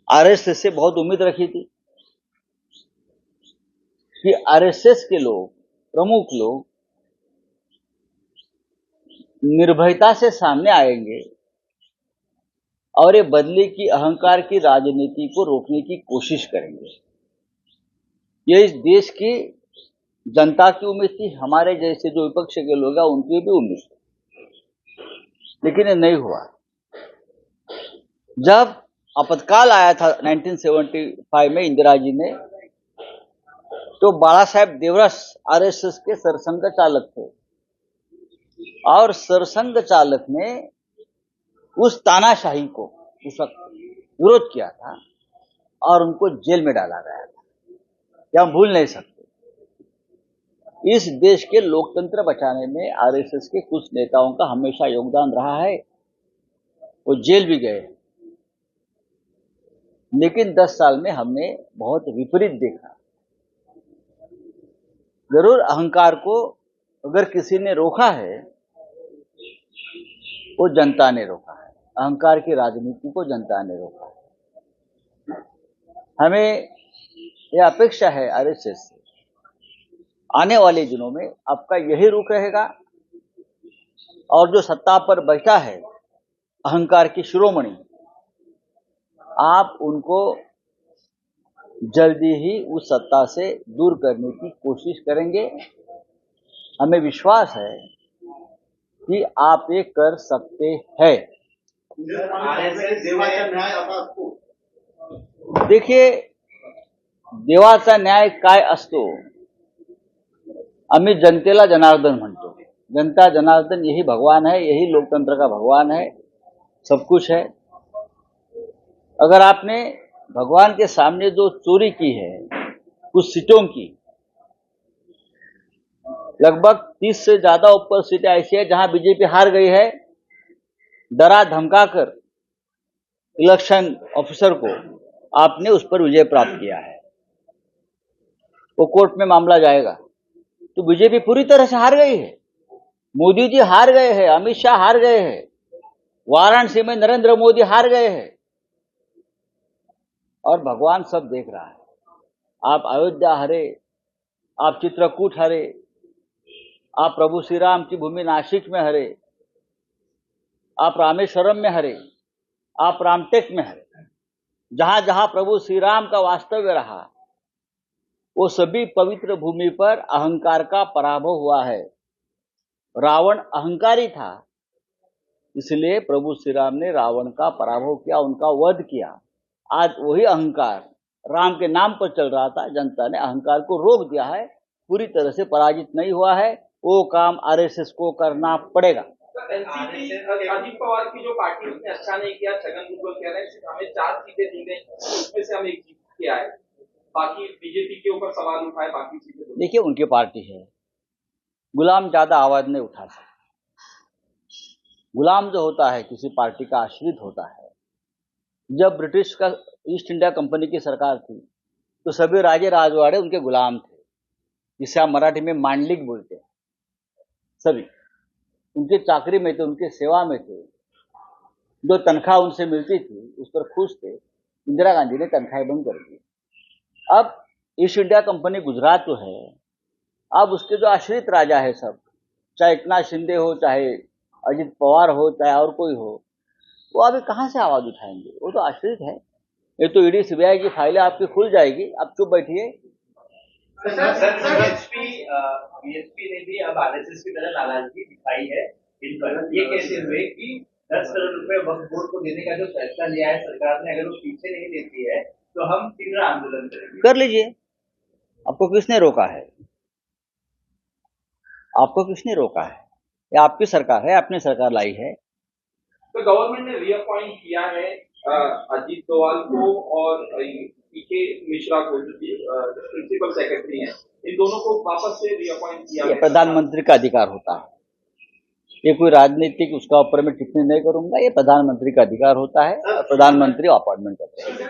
RSS से बहुत उम्मीद रखी थी कि आरएसएस के लोग, प्रमुख लोग निर्भयता से सामने आएंगे और ये बदले की अहंकार की राजनीति को रोकने की कोशिश करेंगे। ये इस देश की जनता की उम्मीद थी, हमारे जैसे जो विपक्ष के लोग हैं उनकी भी उम्मीद थी, लेकिन ये नहीं हुआ। जब आपातकाल आया था 1975 में इंदिरा जी ने, तो बाला साहेब देवरस आरएसएस के सरसंघ चालक थे और सरसंघ चालक ने उस तानाशाही को उस वक्त विरोध किया था और उनको जेल में डाला गया था। क्या हम भूल नहीं सकते। इस देश के लोकतंत्र बचाने में आरएसएस के कुछ नेताओं का हमेशा योगदान रहा है। वो जेल भी गए, लेकिन 10 साल में हमने बहुत विपरीत देखा। जरूर अहंकार को अगर किसी ने रोका है, वो जनता ने रोका है। अहंकार की राजनीति को जनता ने रोका है। हमें यह अपेक्षा है आरएसएस से, आने वाले दिनों में आपका यही रुख रहेगा और जो सत्ता पर बैठा है अहंकार की शिरोमणि, आप उनको जल्दी ही उस सत्ता से दूर करने की कोशिश करेंगे। हमें विश्वास है कि आप ये कर सकते हैं। देखिए, देवाचा न्याय काय असतो, आम्ही जनतेला जनार्दन म्हणतो। जनता जनार्दन यही भगवान है, यही लोकतंत्र का भगवान है, सब कुछ है। अगर आपने भगवान के सामने जो चोरी की है कुछ सीटों की, लगभग 30 से ज्यादा ऊपर सीटें ऐसी है जहां बीजेपी हार गई है। डरा धमकाकर इलेक्शन ऑफिसर को आपने उस पर विजय प्राप्त किया है। वो कोर्ट में मामला जाएगा। तो बीजेपी पूरी तरह से हार गई है। मोदी जी हार गए हैं, अमित शाह हार गए हैं, वाराणसी में नरेंद्र मोदी हार गए हैं और भगवान सब देख रहा है। आप अयोध्या हारे, आप चित्रकूट हारे, आप प्रभु श्री राम की भूमि नासिक में हारे, आप रामेश्वरम में हारे, आप रामटेक में हारे। जहां जहां प्रभु श्री राम का वास्तव्य रहा, वो सभी पवित्र भूमि पर अहंकार का पराभव हुआ है। रावण अहंकारी था, इसलिए प्रभु श्री राम ने रावण का पराभव किया, उनका वध किया। आज वही अहंकार राम के नाम पर चल रहा था, जनता ने अहंकार को रोक दिया है, पूरी तरह से पराजित नहीं हुआ है। वो काम आरएसएस को करना पड़ेगा। अजीत पवार की जो पार्टी उसने अच्छा नहीं किया, छगन भुजबल कह रहे हैं हमें 4 सीटें दी गई, उसमें से हम एक जीत के आए, बाकी बीजेपी के ऊपर सवाल उठाए, बाकी सीटें। देखिए, उनकी पार्टी है, गुलाम ज्यादा आवाज नहीं उठा सकता। गुलाम जो होता है किसी पार्टी का आश्रित होता है। जब ब्रिटिश का ईस्ट इंडिया कंपनी की सरकार थी तो सभी राजे राजवाड़े उनके गुलाम थे, जिसे आप मराठी में मांडलिक बोलते हैं। सभी उनकी चाकरी में थे, उनकी सेवा में थे। जो तनख्वाह उनसे मिलती थी उस पर खुश थे। इंदिरा गांधी ने तनख्वाहें बंद कर दी। अब ईस्ट इंडिया कंपनी गुजरात जो है, अब उसके जो आश्रित राजा है सब, चाहे एकनाथ शिंदे हो, चाहे अजित पवार हो, चाहे और कोई हो, वो अभी कहां से आवाज उठाएंगे? वो तो आश्रित है। ये तो ईडी सीबीआई की फाइलें आपकी खुल जाएगी, आप चुप बैठिए। बीएसपी ने भी अब आरएसएस की तरह नाराजगी दिखाई है इन पर। ये कैसे हुए कि 10 करोड़ रुपए वक्फ बोर्ड को देने का जो फैसला लिया है सरकार ने, अगर वो पीछे नहीं देती है तो हम तीव्र आंदोलन करेंगे। कर लीजिए, आपको किसने रोका है? आपको किसने रोका है? ये आपकी सरकार है, आपने सरकार लाई है। तो गवर्नमेंट ने रीअपॉइंट किया है अजीत डोवाल को और पीके मिश्रा को, जो प्रिंसिपल सेक्रेटरी हैं, इन दोनों को वापस से रीअपॉइंट किया। ये प्रधानमंत्री का अधिकार होता है। ये कोई राजनीतिक उसका ऊपर में टिप्पणी नहीं करूंगा। ये प्रधानमंत्री का अधिकार होता है और प्रधानमंत्री अपॉइंटमेंट करते हैं।